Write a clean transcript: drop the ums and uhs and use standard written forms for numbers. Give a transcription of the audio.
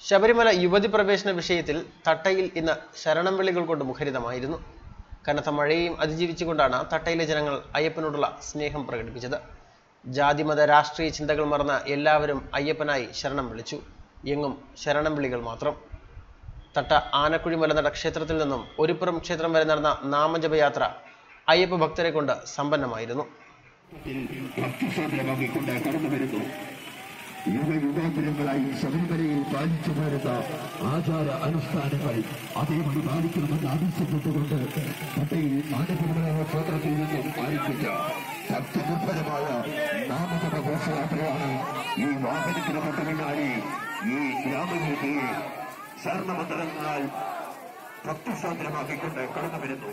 ശബരിമല യുവതി പ്രവേശന വിഷയത്തിൽ തട്ടയിൽ ഇന്ന് ശരണം വിളികൾ കൊണ്ട് മുഖരിതമായിരുന്നു. കനത്ത മഴയെയും അതിജീവിച്ചുകൊണ്ടാണ് തട്ടയിലെ ജനങ്ങൾ അയ്യപ്പനോടുള്ള സ്നേഹം പ്രകടിപ്പിച്ചത്. ജാതിമത രാഷ്ട്രീയ ചിന്തകൾ മറന്ന് എല്ലാവരും അയ്യപ്പനായി ശരണം വിളിച്ചു. എങ്ങും ശരണം വിളികൾ മാത്രം. തട്ട ആനക്കുഴി മലനട ക്ഷേത്രത്തിൽ നിന്നും ഒരുപുറം ക്ഷേത്രം വരെ നടന്ന നാമജപയാത്ര അയ്യപ്പ ഭക്തരെ കൊണ്ട് സമ്പന്നമായിരുന്നു. യുഗയുഗാന്തരങ്ങളായി ശബരിമലയിൽ പാലിച്ചു പോരുന്ന ആചാര അനുഷ്ഠാനങ്ങൾ അതേപടി പാലിക്കണമെന്ന് ആവശ്യപ്പെട്ടുകൊണ്ട് തട്ടയിൽ ആനക്കുഴിമല ക്ഷേത്രത്തിൽ നിന്നും ആരംഭിച്ച ഭക്തിനിർഭരമായ നാമജപ ഘോഷയാത്രയാണ് ഈ വാഹനത്തിന് തൊട്ട് പിന്നാലെ ഈ ഗ്രാമീണതയെ ശരണമന്ത്രങ്ങളാൽ ഭക്തിസാന്ദ്രമാക്കിക്കൊണ്ട് കടന്നു വരുന്നു.